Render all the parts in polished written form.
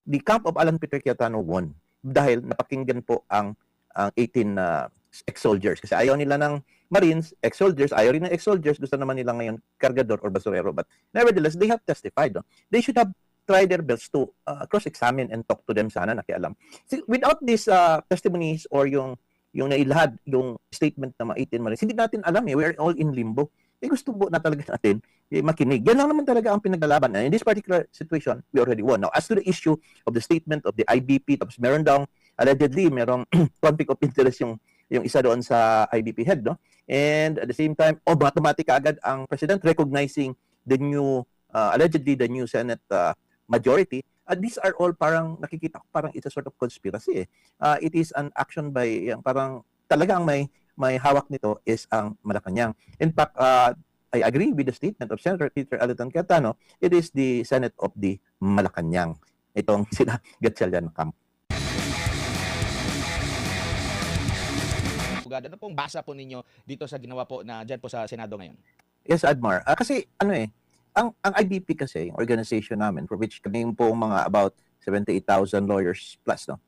the camp of Alan Peter Cayetano won dahil napakinggan po ang 18 ex-soldiers. Kasi ayaw nila ng Marines, ex-soldiers, ayaw rin ng ex-soldiers, gusto naman nila ngayon kargador or basurero. But nevertheless, they have testified. No? They should have tried their best to cross-examine and talk to them sana nakialam. See, without these testimonies or yung nailahad, yung statement ng mga 18 Marines, hindi natin alam eh, we are all in limbo. Gusto po na talaga natin makinig. Yan lang naman talaga ang pinaglalaban. And in this particular situation, we already won. Now, as to the issue of the statement of the IBP, tapos meron daw, allegedly, merong conflict of interest yung isa doon sa IBP head, no? And at the same time, automatic agad ang President recognizing the new, allegedly the new Senate majority. These are all parang, nakikita ko parang it's a sort of conspiracy. It is an action by, parang talagang may hawak nito is ang Malacanang. In fact, I agree with the statement of Senator Peter Aleton Cayetano. It is the Senate of the Malacanang. Itong sila Gatchalian camp. Ano pong basa po ninyo dito sa ginawa po na dyan po sa Senado ngayon? Yes, Admar. Kasi ang IBP kasi, yung organization namin, for which kami po mga about 78,000 lawyers plus, no?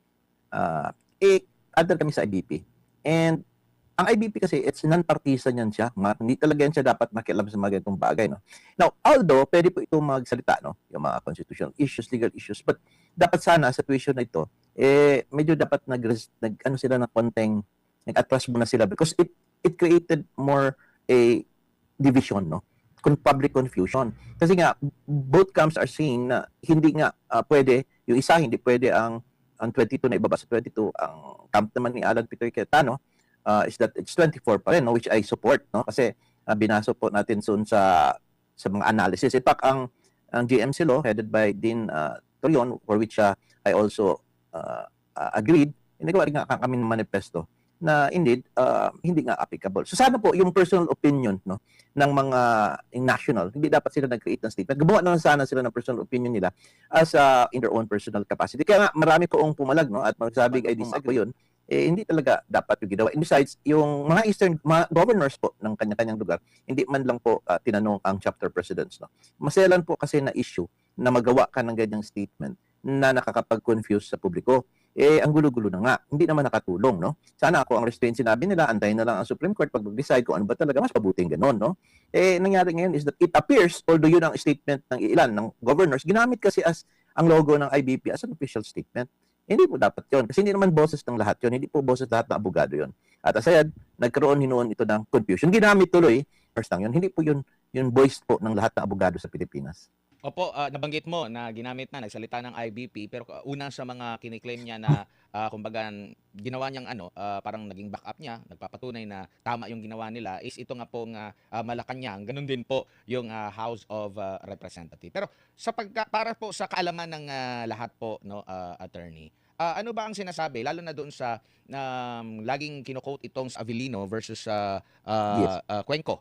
Under kami sa IBP. And ang IBP kasi, it's non-partisan yan siya. Hindi talaga yan siya dapat makialam sa mga ganitong bagay. No? Now, although, pwede po ito magsalita, no? Yung mga constitutional issues, legal issues, but dapat sana, sa situation na ito, medyo dapat sila ng konting, nag-atras muna sila because it created more a division, no? Public confusion. Kasi nga, both camps are saying na hindi nga pwede, yung isa hindi pwede ang 22 na ibaba sa 22, ang camp naman ni Alan Peter Cayetano, is that it's 24 pa rin, no? Which I support, no? Kasi binaso po natin soon sa mga analysis. In fact, ang GMC law headed by Dean Torion, for which I also agreed, nagawa rin nga kami ng manifesto na indeed hindi nga applicable. So sana po yung personal opinion, no, ng mga national, hindi dapat sila nag-create ng statement. Gumawa naman sana sila ng personal opinion nila as in their own personal capacity. Kaya nga marami poong pumalag, no, at magsabi ay disagree yun. Hindi talaga dapat yung ginawa. And besides, yung mga governors po ng kanya-kanyang lugar, hindi man lang po tinanong ang chapter presidents. No? Maselan po kasi na issue na magawa ka ng ganyang statement na nakakapag-confuse sa publiko. Ang gulo-gulo na nga. Hindi naman nakatulong, no? Sana ako ang restraint sinabi nila, antayin na lang ang Supreme Court pag mag-decide kung ano ba talaga mas pabuting ganon, no? Nangyari ngayon is that it appears, although yun ang statement ng ilan, ng governors, ginamit kasi as ang logo ng IBP as an official statement. Hindi po dapat yun. Kasi hindi naman boses ng lahat yun. Hindi po boses lahat ng abogado yun. At asayad, nagkaroon hinoon ito ng confusion. Ginamit tuloy, first lang yun. Hindi po yun voice po ng lahat ng abogado sa Pilipinas. Opo, nabanggit mo na ginamit na, nagsalita ng IBP, pero una sa mga kiniklaim niya na kumbaga ginawa niyang parang naging backup niya, nagpapatunay na tama yung ginawa nila is ito nga pong Malacanang, ganun din po yung House of Representatives. Pero para po sa kaalaman ng lahat po, no, attorney, ano ba ang sinasabi lalo na doon sa laging kino-quote itong Avellino versus Yes. Cuenco?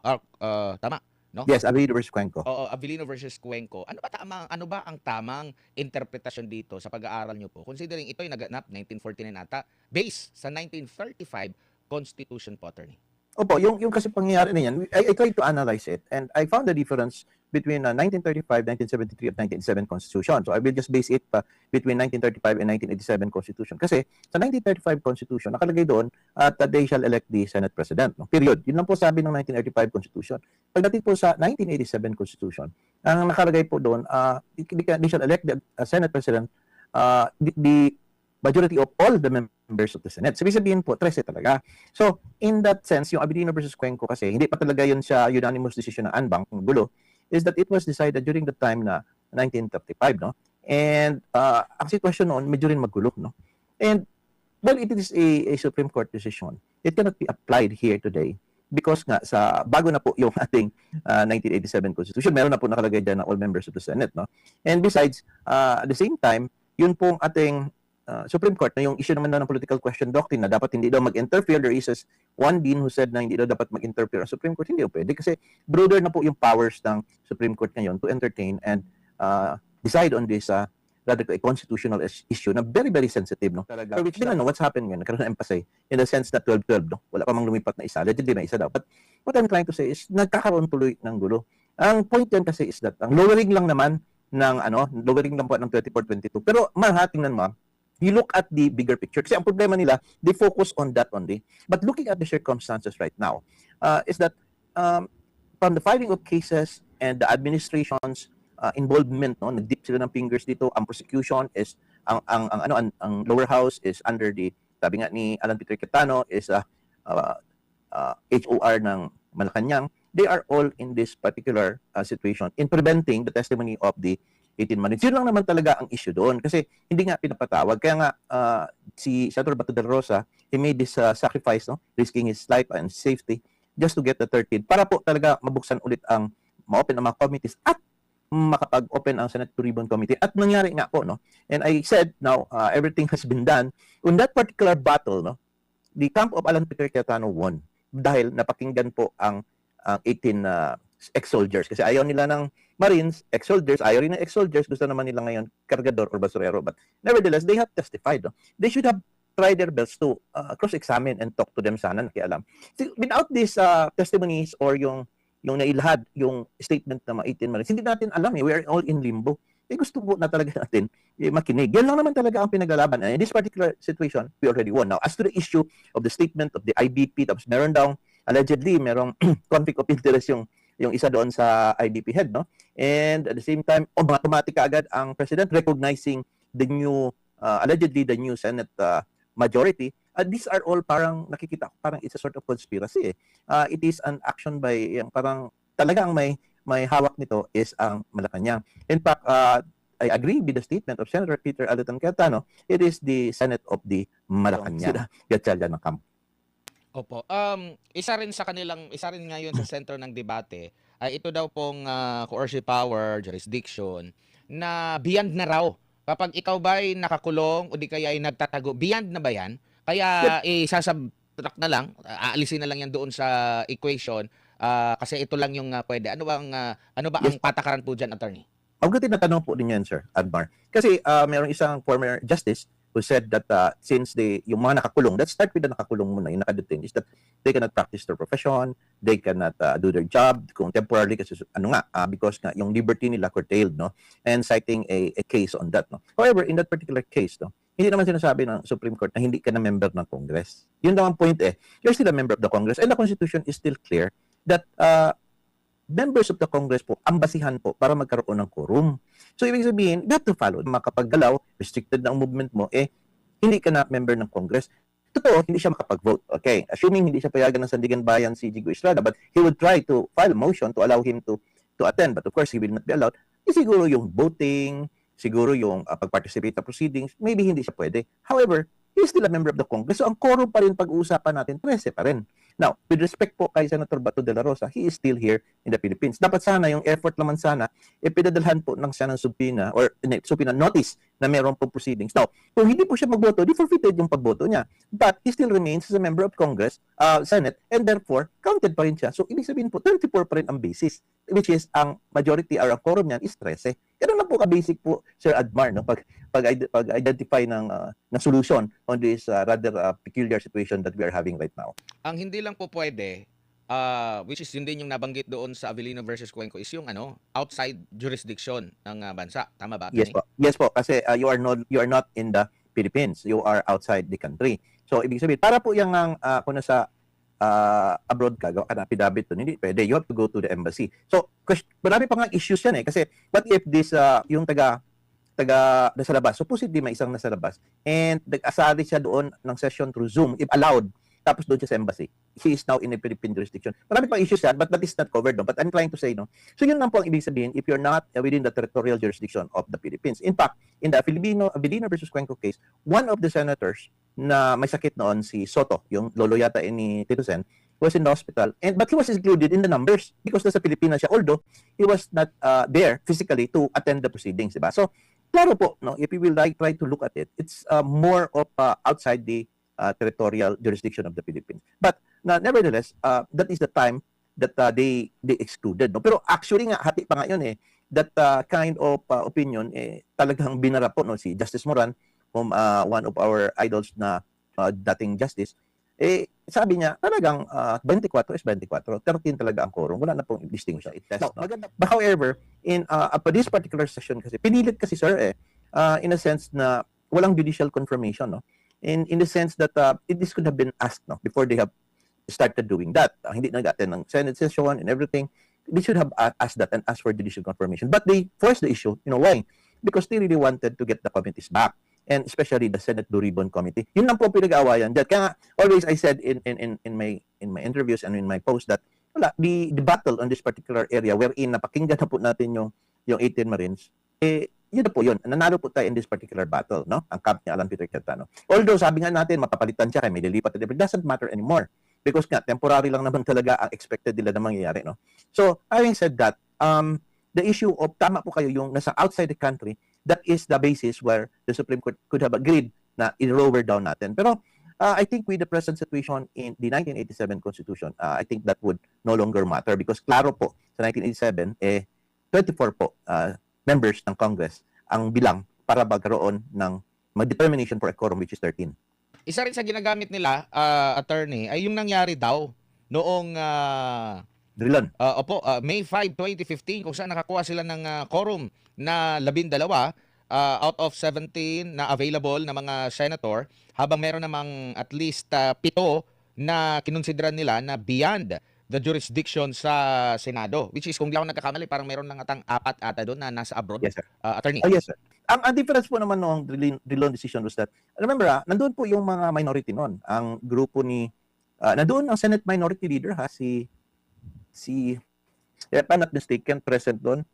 Tama? No? Yes, Avellino versus Cuenco. Oo, Avellino versus Cuenco. Ano ba ang tamang interpretasyon dito sa pag-aaral niyo po? Considering ito ay naganap 1949 ata, based sa 1935 Constitution po, attorney. Opo, yung kasi pangyayari na yan, I tried to analyze it and I found the difference between 1935, 1973 at 1987 Constitution. So I will just base it between 1935 and 1987 Constitution. Kasi sa 1935 Constitution, nakalagay doon at they shall elect the Senate President. No? Period. Yun lang po sabi ng 1935 Constitution. Pagdating po sa 1987 Constitution, ang nakalagay po doon, they shall elect the Senate President, the majority of all the members of the Senate. Sabihin po, 13 talaga. So, in that sense, yung Avellino versus Cuenco kasi, hindi pa talaga yun siya unanimous decision ng ANBAC, ng gulo, is that it was decided during the time na 1935, no? And ang sitwasyon noon, medyo rin magulo, no? And, well, it is a Supreme Court decision. It cannot be applied here today because nga, bago na po yung ating 1987 Constitution, meron na po nakalagay dyan na all members of the Senate, no? And besides, at the same time, yun pong ating Supreme Court na yung issue naman ng political question doctrine na dapat hindi daw mag-interfere. There is one dean who said na hindi daw dapat mag-interfere ang Supreme Court. Hindi daw pwede kasi broader na po yung powers ng Supreme Court ngayon to entertain and decide on this rather a constitutional issue na very, very sensitive. No? Talaga. For which, what's happened ngayon? Nagkaroon ng emphasis in the sense na 12-12. No? Wala pa mang lumipat na isa. Allegedly may isa daw. But what I'm trying to say is nagkakaroon tuloy ng gulo. Ang point yan kasi is that ang lowering lang naman ng lowering lang po ng 24-22. Pero tingnan mo, you look at the bigger picture. Kasi ang problema nila, they focus on that only. But looking at the circumstances right now, is that from the filing of cases and the administration's involvement, no, nag-dip sila ng fingers dito. Ang prosecution is ang lower house is under the, sabi nga ni Alan Peter Cayetano, is HOR ng Malacanang. They are all in this particular situation in preventing the testimony of the 18 Marines. Yun lang naman talaga ang issue doon kasi hindi nga pinapatawag. Kaya nga si Senator Bato de la Rosa, he made this sacrifice, no, risking his life and safety just to get the 13 para po talaga mabuksan ulit ang ma-open ang mga committees at makapag-open ang Senate Blue Ribbon Committee. At nangyari nga po, no. And I said now everything has been done. On that particular battle, no, the camp of Alan Peter Cayetano won dahil napakinggan po ang 18 ex-soldiers. Kasi ayaw nila ng Marines, ex-soldiers, ayaw rin ng ex-soldiers, gusto naman nila ngayon kargador or basurero. But nevertheless, they have testified. No? They should have tried their best to cross-examine and talk to them sana, nakialam. Without these testimonies or yung nailahad, yung statement ng mga 18 Marines, hindi natin alam we are all in limbo. Gusto po na talaga natin makinig. Yan lang naman talaga ang pinaglalaban. And in this particular situation, we already won. Now, as to the issue of the statement of the IBP, tapos meron daw allegedly merong conflict of interest yung isa doon sa IDP head, no? And at the same time, automatic agad ang president recognizing the new, allegedly the new Senate majority. These are all parang nakikita ko, parang it's a sort of conspiracy. It is an action by, parang talagang may hawak nito is ang Malacanang. In fact, I agree with the statement of Senator Peter Alderton Cayetano. It is the Senate of the Malacanang. Gatsalya ng camp. Opo. Isa rin ngayon sa sentro ng debate ay ito daw pong coercive power, jurisdiction na beyond na raw. Kapag ikaw ba ay nakakulong o di kaya ay nagtatago, beyond na ba yan? Kaya isasubtract na lang, aalisin na lang yan doon sa equation kasi ito lang yung pwede. Ano ba ang patakaran po dyan, attorney? Mabuti na tanong po din yan, Sir Admar. Kasi mayroong isang former justice who said that since yung mga nakakulong, let's start with the nakakulong muna, yung nakadetain, is that they cannot practice their profession, they cannot do their job, kung temporarily, kasi because nga, yung liberty nila curtailed, no? And citing a case on that, no? However, in that particular case, no, hindi naman sinasabi ng Supreme Court na hindi ka na member ng Congress. Yun lang ang point you're still a member of the Congress, and the Constitution is still clear that members of the Congress po, ang basihan po para magkaroon ng quorum. So, ibig sabihin, you have to follow. Makapaggalaw, restricted na ang movement mo, hindi ka na member ng Congress. Totoo, hindi siya makapag-vote. Okay, assuming hindi siya payagan ng Sandigan Bayan si Jigo Estrada, but he would try to file a motion to allow him to attend. But of course, he will not be allowed. Siguro yung voting, siguro yung pag-participate sa proceedings, maybe hindi siya pwede. However, he is still a member of the Congress. So, ang quorum pa rin pag-uusapan natin, 13 pa rin. Now, with respect po kay Senator Bato de la Rosa, he is still here in the Philippines. Dapat sana, yung effort naman sana, pinadalhan po ng siya ng subpoena or subpoena notice na meron pong proceedings. Now, kung hindi po siya magboto, di forfeited yung pagboto niya. But he still remains as a member of Congress, Senate, and therefore, counted pa rin siya. So, ibig sabihin po, 34 pa rin ang basis, which is ang majority or ang quorum niyan is 13. Ganun lang po ka-basic po, Sir Admar, no? Pag-identify ng solution on this rather peculiar situation that we are having right now. Ang hindi lang po pwede, which is yun din yung nabanggit doon sa Avellino versus Cuenco, is yung outside jurisdiction ng bansa. Tama ba? Yes po. Yes po, kasi you are not in the Philippines. You are outside the country. So ibig sabihin, para po yung kung nasa abroad ka, gawa ka na affidavit doon, hindi pwede. You have to go to the embassy. So marami pa nga issues yan kasi what if this yung taga nasa labas, supposedly may isang nasa labas, and nag-asali siya doon ng session through Zoom, if allowed, tapos doon siya sa embassy. He is now in a Philippine jurisdiction. Marami pang issues yan, but that is not covered. No? But I'm trying to say, no? So yun lang po ang ibig sabihin if you're not within the territorial jurisdiction of the Philippines. In fact, in the Avellino versus Cuenco case, one of the senators na may sakit noon, si Soto, yung lolo yata ni Tito Sen, was in the hospital, but he was included in the numbers because nasa Pilipinas siya, although he was not there physically to attend the proceedings. Diba? So, klaro po, no? If you will try to look at it, it's more of outside the territorial jurisdiction of the Philippines. But nevertheless, that is the time that they excluded. No? Pero actually nga, hati pa nga yun that kind of opinion talagang binara po si Justice Moran, one of our idols na dating justice, Sabi niya, talagang 24 is 24, 13 talaga ang quorum. Wala na pong distinction. Now, but however, in this particular session kasi, pinilit kasi sir in a sense na walang judicial confirmation, no? In the sense that this could have been asked, no, before they have started doing that. Hindi nag-attend ng Senate session and everything. They should have asked that and asked for judicial confirmation. But they forced the issue. You know why? Because they really wanted to get the committees back, and especially the Senate Blue Ribbon Committee. Yun lang po pinag-aawayan dyan. Kaya nga, always I said in my interviews and in my post that the battle on this particular area wherein napakinggan na po natin yung 18 Marines, yun na po yun. Nanalo po tayo in this particular battle, no? Ang camp ni Alan Peter Cayetano. Although sabi nga natin, mapapalitan siya kay may lilipat, it doesn't matter anymore. Because nga, temporary lang naman talaga ang expected nila na mangyayari, no? So, having said that, the issue of tama po kayo yung nasa outside the country, that is the basis where the Supreme Court could have agreed na i-lower down natin. Pero I think with the present situation in the 1987 Constitution, I think that would no longer matter because klaro po sa 1987, 24 po members ng Congress ang bilang para magkaroon ng determination for a quorum which is 13. Isa rin sa ginagamit nila, attorney, ay yung nangyari daw noong Drilon. May 5, 2015 kung saan nakakuha sila ng quorum na 12 out of 17 na available na mga senator, habang meron namang at least 7 na kinonsideran nila na beyond the jurisdiction sa Senado, which is kung di ako nagkakamali parang meron lang atang 4 ata doon na nasa abroad. Yes, sir. Attorney. Oh, yes, sir. Ang difference po naman noong Drilon decision was that, remember nandoon po yung mga minority noon. Ang grupo ni, nandoon ang Senate Minority Leader if I'm not mistaken, present doon.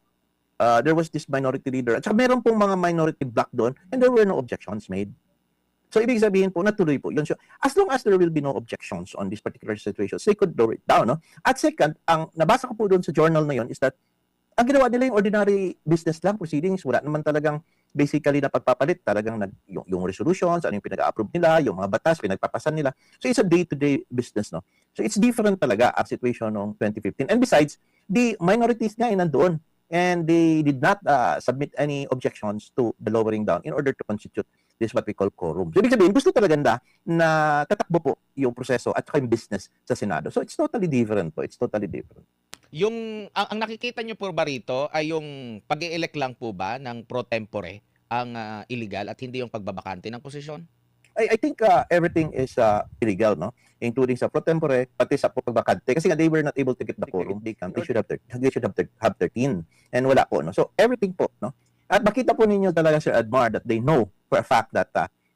There was this minority leader. At saka meron pong mga minority block doon and there were no objections made. So, ibig sabihin po, natuloy po yun. So, as long as there will be no objections on this particular situation, they could lower it down. No? At second, ang nabasa ko po doon sa journal na yun is that ang ginawa nila yung ordinary business lang, proceedings. Wala naman talagang basically na pagpapalit. Talagang yung resolutions, ano yung pinag-approve nila, yung mga batas, pinagpapasan nila. So, it's a day-to-day business. No? So, it's different talaga ang situation noong 2015. And besides, the minorities nga ay nandoon. And they did not submit any objections to the lowering down in order to constitute this what we call quorum. So, ibig sabihin, gusto talaga na tatakbo po yung proseso at saka yung business sa Senado. So, it's totally different po. It's totally different. Yung ang nakikita niyo po ba rito ay yung pag-i-elect lang po ba ng pro tempore ang illegal at hindi yung pagbabakante ng posisyon? I think everything is illegal, no? Including sa pro tempore, pati sa pagbakante. Kasi nga, they were not able to get the quorum. They should have 13. And wala po, no? So, everything po, no? At makita po ninyo talaga, Sir Admar, that they know for a fact that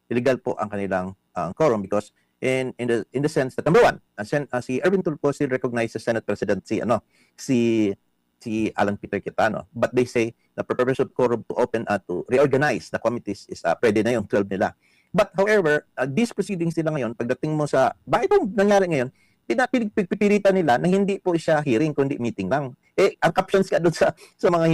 illegal po ang kanilang quorum because in the sense that, number one, si Erwin Tulfo still recognized as Senate President si Alan Peter Cayetano. But they say the purpose of quorum to open to reorganize the committees is pwede na yung 12 nila. But however, these proceedings nila ngayon, pagdating mo sa, bakit itong nangyari ngayon, pinipilitan nila na hindi po siya hearing, kundi meeting lang. Ang captions ka doon sa mga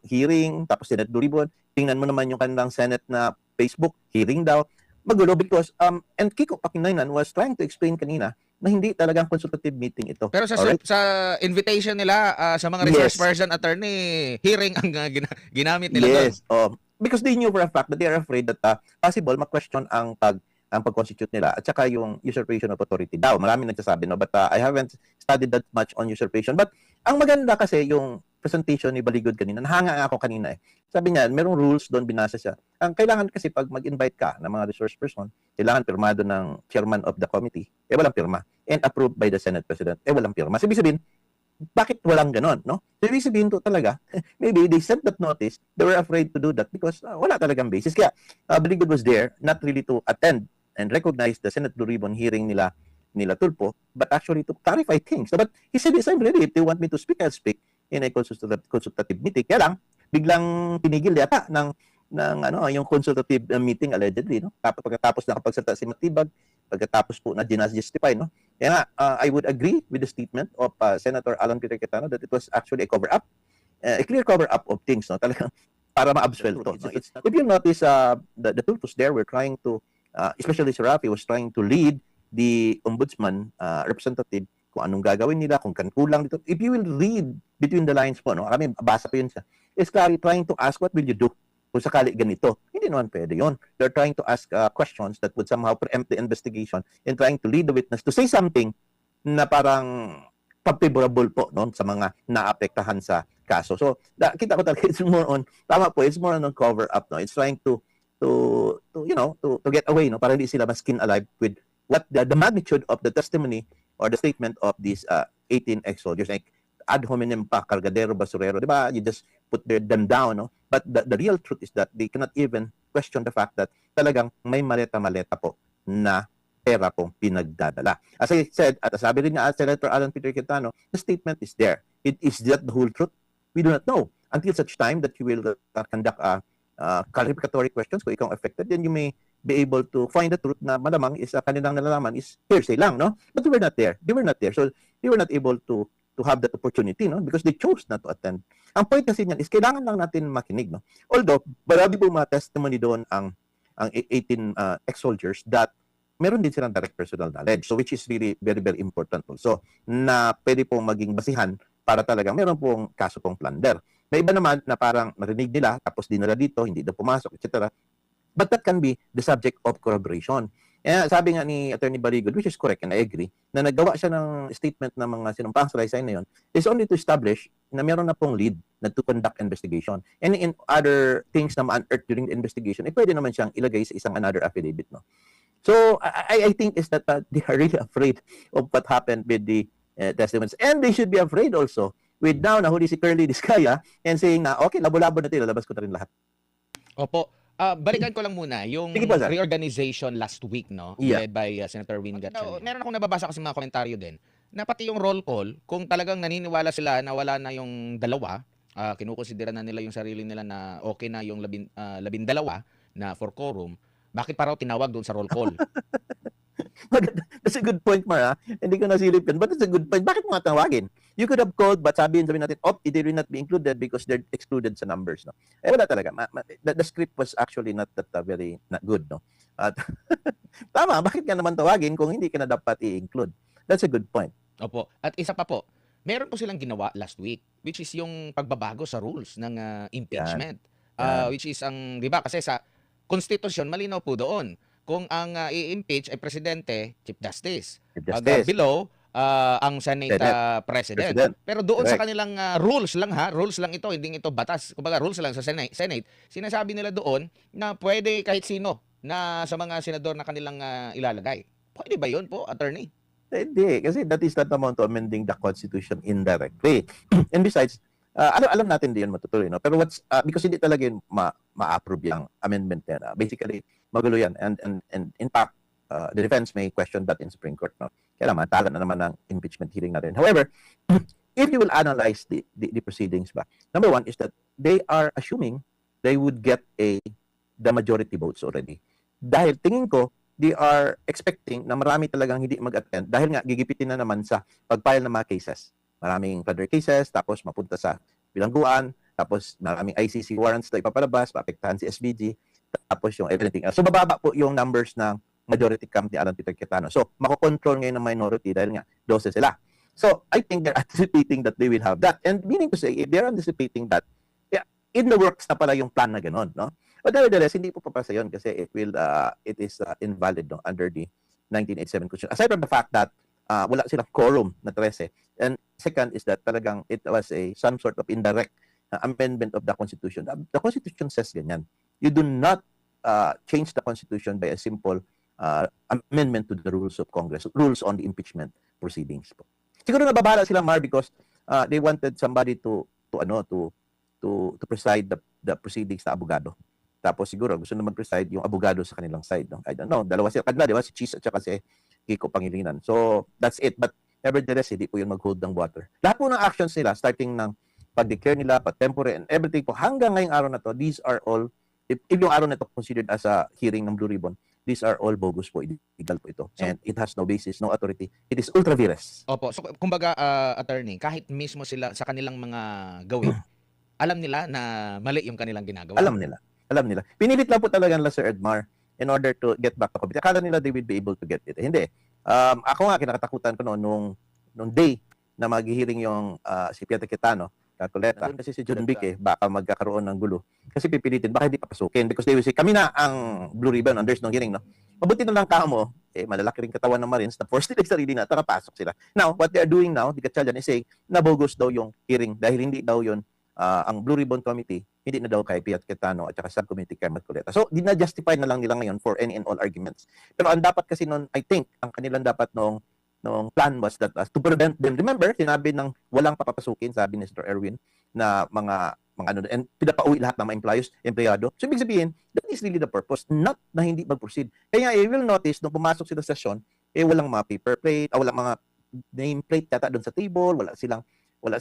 hearing, tapos Senate Blue Ribbon, tingnan mo naman yung kanilang Senate na Facebook, hearing daw. Magulo because, and Kiko Pangilinan was trying to explain kanina na hindi talagang consultative meeting ito. Pero sa invitation nila sa mga resource person, attorney, hearing ang ginamit nila doon. Yes, because they knew for a fact that they are afraid that possible ma-question ang pag-constitute nila at saka yung usurpation of authority daw. Maraming nagsasabi, no? But I haven't studied that much on usurpation. But ang maganda kasi yung presentation ni Baligod kanina, nahanga ako kanina Sabi niya, merong rules doon, binasa siya. Ang kailangan kasi pag mag-invite ka ng mga resource person, kailangan pirmado ng chairman of the committee. Walang pirma. And approved by the Senate President. Walang pirma. Sabi sabihin, bakit walang ganon, no? Sabi sabihin to talaga, maybe they sent that notice, they were afraid to do that because wala talagang basis. Kaya Baligod was there, not really to attend and recognize the Senate Blue Ribbon hearing nila Tulfo, but actually to clarify things. So, but he said, yes, I'm ready. If they want me to speak, I'll speak in a consultative meeting. Kaya lang, biglang tinigil yata ng yung consultative meeting allegedly, no? Pagkatapos nakapagsalita si Matibag, pagkatapos po na justify, no? Kaya nga, I would agree with the statement of Senator Alan Peter Cayetano that it was actually a cover-up, a clear cover-up of things, no? Talagang para ma-absuel to. No? If you notice, the Tulfos there were trying to, especially si Rafi was trying to lead the ombudsman representative kung anong gagawin nila, kung kulang dito. If you will read between the lines po, no? Basa po yun siya. Is clearly trying to ask, what will you do kung sakali ganito. Hindi naman pwede yun. They're trying to ask questions that would somehow preempt the investigation and trying to lead the witness to say something na parang favorable po no, sa mga naapektahan sa kaso. So, kita ko talaga it's more on, tama po, it's more on cover up. No? It's trying to get away, no? Para hindi sila skin alive with what the magnitude of the testimony or the statement of these 18 ex-soldiers. Like, ad hominem pa, kargadero, basurero, di ba? You just put them down, no? But the real truth is that they cannot even question the fact that talagang may maleta-maleta po na pera pong pinagdadala. As I said, at sabi rin nga Senator Alan Peter Cayetano, the statement is there. Is that the whole truth? We do not know. Until such time that you will conduct clarificatory questions kung ikaw affected, then you may be able to find the truth na malamang is kanilang nalalaman is hearsay lang, no? But they were not there. They were not there. So they were not able to have that opportunity, no? Because they chose not to attend. Ang point kasi niyan is kailangan lang natin makinig, no? Although, marami po mga testimony doon ang 18 ex-soldiers that meron din silang direct personal knowledge. So which is really very, very important also na pwede pong maging basihan para talagang meron pong kaso pong plunder. May iba naman na parang narinig nila tapos dinala dito, hindi na pumasok, etc. But that can be the subject of corroboration. Sabi nga ni Attorney Barigod, which is correct and I agree, na naggawa siya ng statement ng mga sinumpang salaysay na yun, is only to establish na meron na pong lead na to conduct investigation. And in other things na ma-unearth during the investigation, pwede naman siyang ilagay sa isang another affidavit. No? So, I think is that they are really afraid of what happened with the testimonies. And they should be afraid also with now nahuli si Curly Discaya and saying na, okay, labo-labo na tayo, lalabas ko na rin lahat. Opo. Balikan ko lang muna yung Sige po, sir. reorganization last week, no? Yeah. Led by Senator Win Gatchalian. Meron akong nababasa kasi mga komentaryo din na pati yung roll call, kung talagang naniniwala sila na wala na yung dalawa, kinukonsidera na nila yung sarili nila na okay na yung labindalawa na for quorum, bakit pa raw tinawag doon sa roll call? That's a good point, Mara. Hindi ko nasilip yun. But that's a good point. Bakit mo nga tawagin? You could have called, but sabihin natin, they will not be included because they're excluded sa numbers. No? Wala talaga. The script was actually not that very not good. No? At tama, bakit ka naman tawagin kung hindi ka na dapat i-include? That's a good point. Opo. At isa pa po, meron po silang ginawa last week, which is yung pagbabago sa rules ng impeachment. Yan. Which is ang, di ba, kasi sa konstitusyon, malinaw po doon. Kung ang i-impeach ay presidente, Chief Justice. Chief Pag Justice. below, ang Senate President. President. Pero doon sa Correct. kanilang rules lang rules lang ito, hindi ito batas. Kumbaga rules lang sa Senate. Sinasabi nila doon na pwede kahit sino na sa mga senador na kanilang ilalagay. Pwede ba yun po, attorney? Hindi, kasi that is not amount to amending the Constitution indirectly. And besides, alam natin din yun matutuloy, no? Pero because hindi talaga yun ma-approve yung amendment na. Basically, magulo yan. And in fact, the defense may question that in Supreme Court, no? Kaya naman, tala na naman ng impeachment hearing natin. However, if you will analyze the proceedings ba, number one is that they are assuming they would get the majority votes already. Dahil tingin ko, they are expecting na marami talagang hindi mag-attend dahil nga gigipitin na naman sa pag-file ng mga cases. Maraming federal cases, tapos mapunta sa bilangguan, tapos maraming ICC warrants na ipapalabas, maapektahan si SBG, tapos yung everything else. So, bababa po yung numbers ng majority camp ni Alan Peter Cayetano. So, makokontrol ngayon ng minority dahil nga 12 sila. So, I think they're anticipating that they will have that. And meaning to say, if they're anticipating that, yeah, in the works na pala yung plan na gano'n, no? But nevertheless, hindi po papasa yun kasi it is invalid, no, under the 1987 Constitution. Aside from the fact that wala silang quorum na 13. And second is that talagang it was some sort of indirect amendment of the Constitution. The Constitution says ganyan. You do not change the Constitution by a simple amendment to the rules of Congress, rules on the impeachment proceedings po. Siguro nababala sila, Mar, because they wanted somebody to preside the proceedings na abogado. Tapos siguro gusto na mag-preside yung abogado sa kanilang side. No? I don't know. Dalawa sila. Kadla, di ba? Si Cheese at saka si Kiko Pangilinan. So, that's it. But nevertheless, hindi po yun mag-hold ng water. Lahat po ng actions nila, starting ng pag-declare nila, pag-tempore, and everything po, hanggang ngayong araw na to, these are all, if yung araw na to considered as a hearing ng Blue Ribbon, these are all bogus po, illegal po ito. So, and it has no basis, no authority. It is ultra vires. Opo. So, kumbaga, attorney, kahit mismo sila sa kanilang mga gawin, alam nila na mali yung kanilang ginagawa. Alam nila. Pinilit lang po talaga nila, Sir Edmar, in order to get back the committee. Akala nila they will be able to get it. Hindi. Ako nga, kinakatakutan ko noon nung day na mag-hearing yung si Pieta Cayetano, Calculeta. Kasi si John Vic baka magkakaroon ng gulo. Kasi pipilitin, baka hindi papasukin. Because they will say, kami na ang Blue Ribbon and there's no hearing, no? Mabuti na lang kamo, malalaki rin katawan ng Marines na force nila yung sarili na, nakapasok sila. Now, what they are doing now, the Gatchalian is saying, nabogus daw yung hearing dahil hindi daw yun ang Blue Ribbon Committee, hindi na daw kay Piat Cayetano at saka Subcommittee kay Marcoleta. So, na-justify na lang nila ngayon for any and all arguments. Pero ang dapat kasi noon, I think, ang kanilang dapat nung plan was that to prevent them. Remember, sinabi ng walang papapasukin, sabi ni Mr. Erwin, na mga ano, and pinapauwi lahat ng mga empleyado. So, ibig sabihin, that is really the purpose, not na hindi mag-proceed. Kaya you will notice, nung pumasok sila sa session, walang mga paper plate, walang mga nameplate yata doon sa table, wala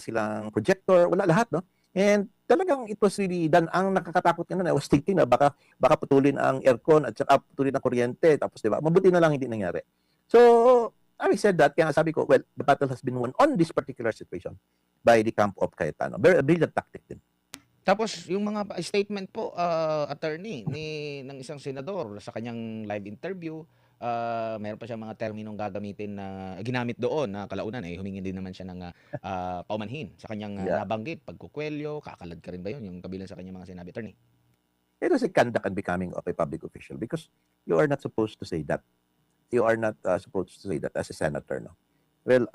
silang projector, wala lahat, no? And talagang it was really done. Ang nakakatakot nga na, I was thinking na baka putulin ang aircon at saka putulin ang kuryente. Tapos, di ba, mabuti na lang hindi nangyari. So, having said that, kaya sabi ko, well, the battle has been won on this particular situation by the camp of Cayetano. Very brilliant tactic din. Tapos yung mga statement po, attorney, ng isang senador sa kanyang live interview, meron pa siyang mga terminong gagamitin na ginamit doon na kalaunan humingi din naman siya ng paumanhin sa kanyang nabanggit, pagkukwelyo, kakalad ka rin ba yun, yung kabilang sa kanyang mga sinabi, attorney? It was a conduct and becoming of a public official because you are not supposed to say that. You are not supposed to say that as a senator, no? Well,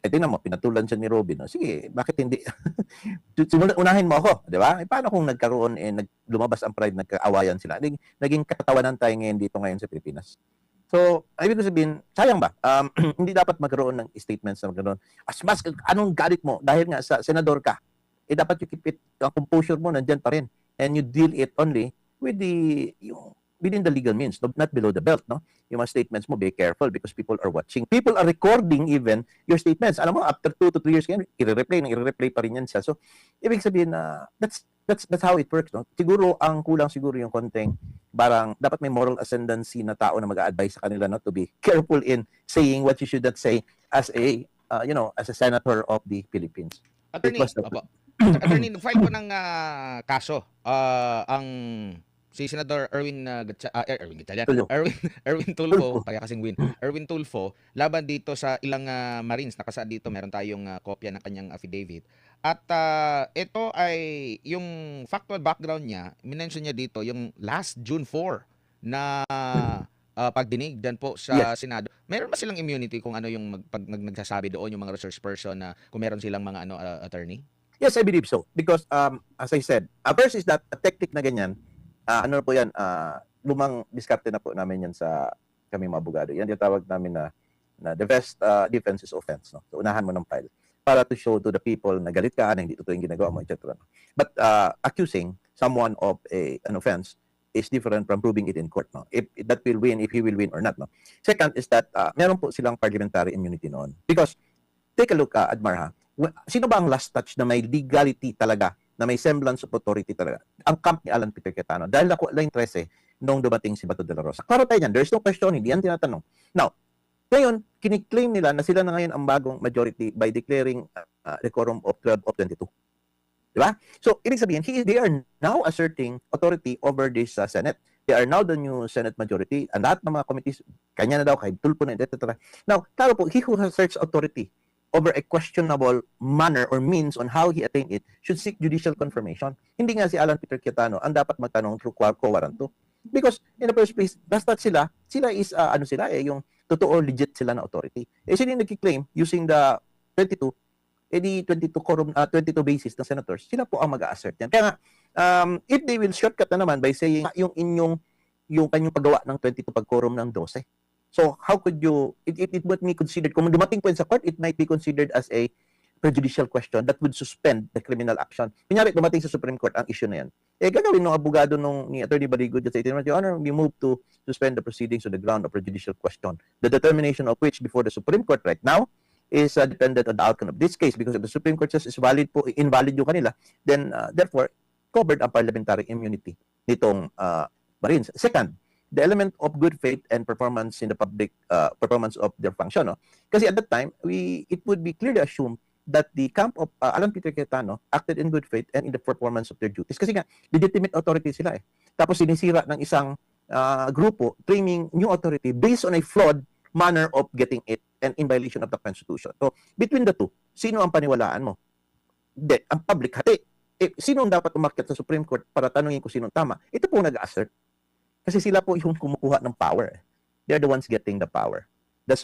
tingnan mo, pinatulan siya ni Robin. No? Sige, bakit hindi? Unahin mo ako, di ba? Paano kung nagkaroon, lumabas ang pride, nagkaawayan sila? Naging katawanan tayo ngayon sa Pilipinas. So, ibig sabihin, sayang ba? Hindi dapat magkaroon ng statements na magkaroon. Anong galit mo? Dahil nga sa senador ka, dapat you keep it, ang composure mo nandyan pa rin. And you deal it only with within the legal means, not below the belt, no? Yung mga statements mo, be careful because people are watching. People are recording even your statements. Alam mo, after 2 to 3 years, i-replay pa rin yan siya. So, ibig sabihin na, that's how it works, no? Siguro, ang kulang siguro yung konting, parang, dapat may moral ascendancy na tao na mag-a-advise sa kanila, no? To be careful in saying what you should not say as as a senator of the Philippines. Attorney, Attorney, nag-file po ng kaso, ang si Senador Erwin Tulfo, kaya kasing Erwin Tulfo, laban dito sa ilang Marines. Nakasaad dito, meron tayong kopya ng kanyang affidavit. At ito ay yung factual background niya, minention niya dito yung last June 4 na pagdinig dan po sa Senado. Meron ba silang immunity kung ano yung nagsasabi doon yung mga research person na kung meron silang mga attorney? Yes, I believe so. Because as I said, first is that a technique na ganyan, ano po yan, lumang diskarte na po namin yan sa kami mga abogado. Yan yung tawag namin na the best defense is offense. No? So, unahan mo ng file para to show to the people na galit ka, na hindi totoo yung ginagawa mo, etc. But accusing someone of an offense is different from proving it in court. No? If that will win, if he will win or not. No? Second is that meron po silang parliamentary immunity noon. Because, take a look, Admar, sino ba ang last touch na may legality talaga, na may semblance of authority talaga? Ang camp ni Alan Peter Cayetano. Dahil ako line 13 nung dumating si Bato de la Rosa. Klaro tayo yan. There's no question. Hindi yan tinatanong. Now, ngayon, kiniklaim nila na sila na ngayon ang bagong majority by declaring the quorum of 12 of 22. Diba? So, ibig sabihin, they are now asserting authority over this Senate. They are now the new Senate majority. And lahat ng mga committees, kanya na daw, kay Tulfo na, etc. Now, klaro po, he who asserts authority over a questionable manner or means on how he attained it should seek judicial confirmation. Hindi nga si Alan Peter Cayetano ang dapat magtanong through quo warranto. Because in the first place, basta sila is yung totoo legit sila na authority. Sila yung nagki-claim using the 22 di 22 quorum 22 basis ng senators, sila po ang mag-a-assert yan. Kaya nga, if they will shortcut na naman by saying yung kanyang paggawa ng 22 pag-quorum ng 12. So, how could you, it would be considered, kung dumating po sa court, it might be considered as a prejudicial question that would suspend the criminal action. Kunyari, dumating sa Supreme Court ang issue na yan. Gagawin ng abogado ni Attorney Baligo sa Your Honor, we move to suspend the proceedings on the ground of prejudicial question. The determination of which before the Supreme Court right now is dependent on the outcome of this case because if the Supreme Court says is valid po, invalid yung kanila, then therefore, covered ang parliamentary immunity nitong Marines. Second, the element of good faith and performance in the public performance of their function. No? Kasi at that time, it would be clearly assumed that the camp of Alan Peter Cayetano acted in good faith and in the performance of their duties. Kasi nga, legitimate authority sila eh. Tapos sinisira ng isang grupo claiming new authority based on a flawed manner of getting it and in violation of the Constitution. So, between the two, sino ang paniwalaan mo? Hindi, ang public hati. Sinong dapat umakyat sa Supreme Court para tanungin kung sinong tama? Ito po nag-assert. Kasi sila po yung kumukuha ng power. They're the ones getting the power.